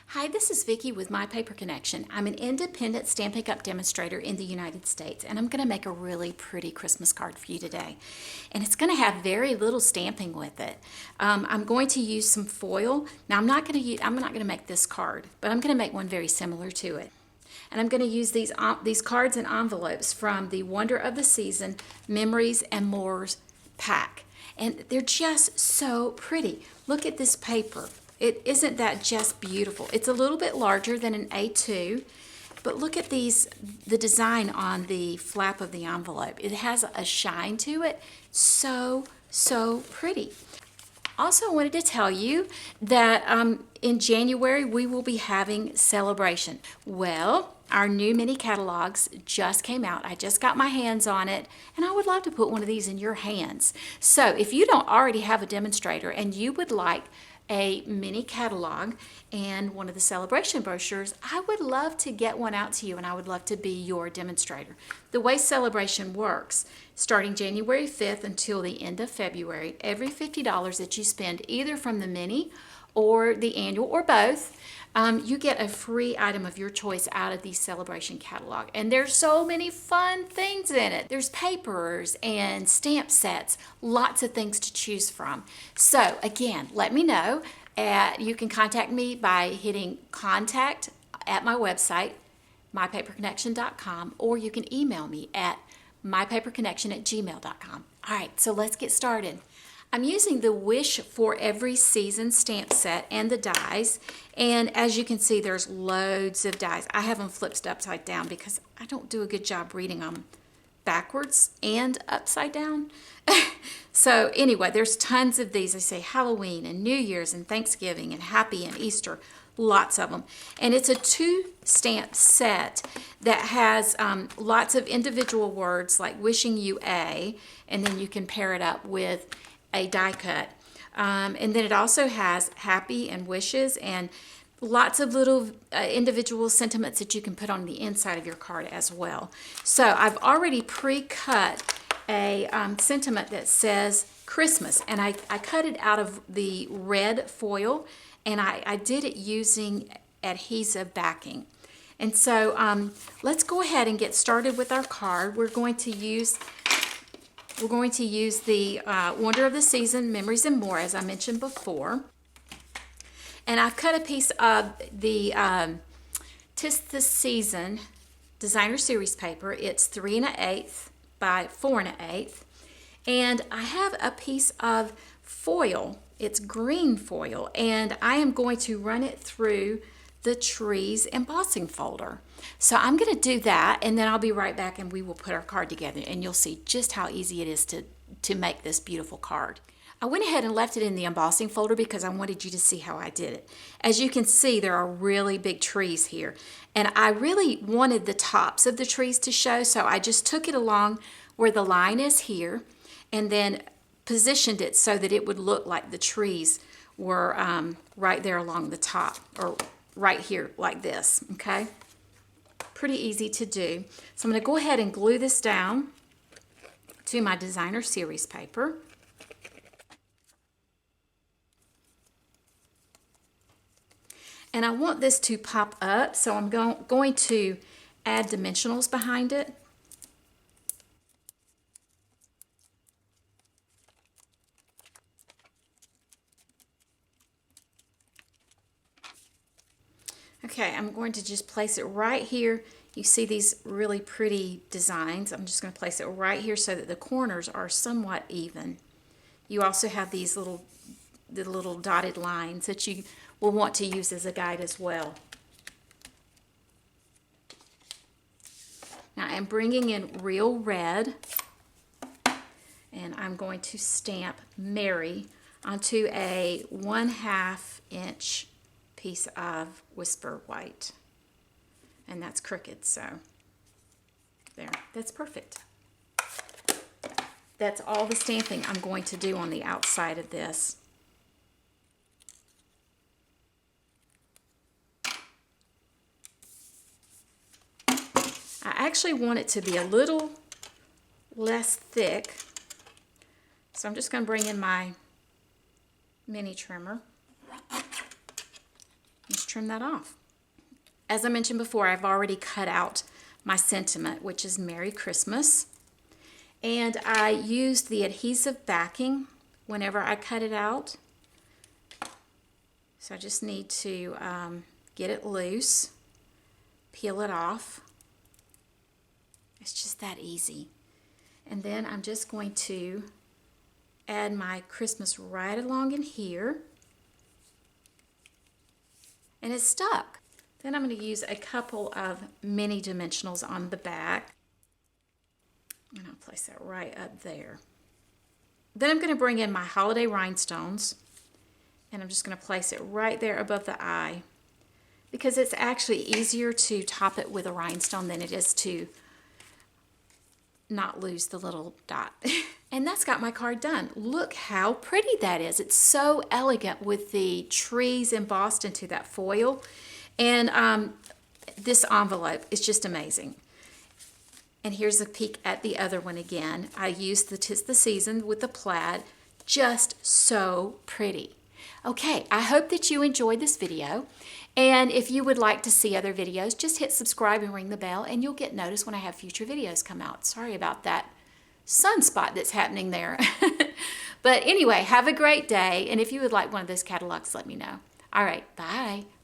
Hi, this is Vicki with My Paper Connection. I'm an independent stamp pickup demonstrator in the United States, and I'm going to make a really pretty Christmas card for you today. And it's going to have very little stamping with it. I'm going to use some foil. Now, I'm not going to make this card, but I'm going to make one very similar to it. And I'm going to use these cards and envelopes from the Wonder of the Season Memories and More's pack. And they're just so pretty. Look at this paper. Isn't that just beautiful? It's a little bit larger than an A2, but look at the design on the flap of the envelope. It has a shine to it. So pretty. Also, I wanted to tell you that in January we will be having celebration. Well, our new mini catalogs just came out. I just got my hands on it, and I would love to put one of these in your hands. So if you don't already have a demonstrator and you would like a mini catalog and one of the celebration brochures, I would love to get one out to you, and I would love to be your demonstrator. The way celebration works, starting January 5th until the end of February, every $50 that you spend either from the mini or the annual or both, you get a free item of your choice out of the celebration catalog. And there's so many fun things in it. There's papers and stamp sets, lots of things to choose from. So again, let me know. You can contact me by hitting contact at my website, mypaperconnection.com, or you can email me at mypaperconnection@gmail.com. All right, so let's get started. I'm using the Wish for Every Season stamp set and the dies, and as you can see, there's loads of dies. I have them flipped upside down because I don't do a good job reading them backwards and upside down. So anyway, there's tons of these. I say Halloween and New Year's and Thanksgiving and Happy and Easter, lots of them. And it's a 2-stamp set that has lots of individual words like wishing you a, and then you can pair it up with a die cut. And then it also has happy and wishes and lots of little individual sentiments that you can put on the inside of your card as well. So I've already pre-cut a sentiment that says Christmas, and I cut it out of the red foil, and I did it using adhesive backing. And so let's go ahead and get started with our card. We're going to use the Wonder of the Season, Memories and More, as I mentioned before. And I've cut a piece of the 'Tis the Season Designer Series paper. It's 3 1/8 by 4 1/8. And I have a piece of foil. It's green foil, and I am going to run it through the trees embossing folder. So I'm going to do that, and then I'll be right back and we will put our card together, and you'll see just how easy it is to make this beautiful card. I went ahead and left it in the embossing folder because I wanted you to see how I did it. As you can see, there are really big trees here, and I really wanted the tops of the trees to show, so I just took it along where the line is here and then positioned it so that it would look like the trees were right there along the top, or right here like this, okay? Pretty easy to do. So I'm going to go ahead and glue this down to my Designer Series paper. And I want this to pop up, so I'm going to add dimensionals behind it. Okay, I'm going to just place it right here. You see these really pretty designs. I'm just going to place it right here so that the corners are somewhat even. You also have these the little dotted lines that you will want to use as a guide as well. Now I'm bringing in real red, and I'm going to stamp Mary onto a 1/2 inch piece of Whisper White, and that's crooked, so there, that's perfect. That's all the stamping I'm going to do on the outside of this. I actually want it to be a little less thick, so I'm just going to bring in my mini trimmer. trim that off. As I mentioned before, I've already cut out my sentiment, which is Merry Christmas. And I used the adhesive backing whenever I cut it out. So I just need to get it loose, peel it off. It's just that easy. And then I'm just going to add my Christmas right along in here. And it's stuck. Then I'm going to use a couple of mini dimensionals on the back. And I'll place that right up there. Then I'm going to bring in my holiday rhinestones. And I'm just going to place it right there above the eye, because it's actually easier to top it with a rhinestone than it is to not lose the little dot. And that's got my card done. Look how pretty that is. It's so elegant with the trees embossed into that foil. And this envelope is just amazing. And here's a peek at the other one again. I used the 'Tis the Season with the plaid. Just so pretty. Okay, I hope that you enjoyed this video. And if you would like to see other videos, just hit subscribe and ring the bell, and you'll get notice when I have future videos come out. Sorry about that sunspot that's happening there. But anyway, have a great day. And if you would like one of those catalogs, let me know. All right, bye.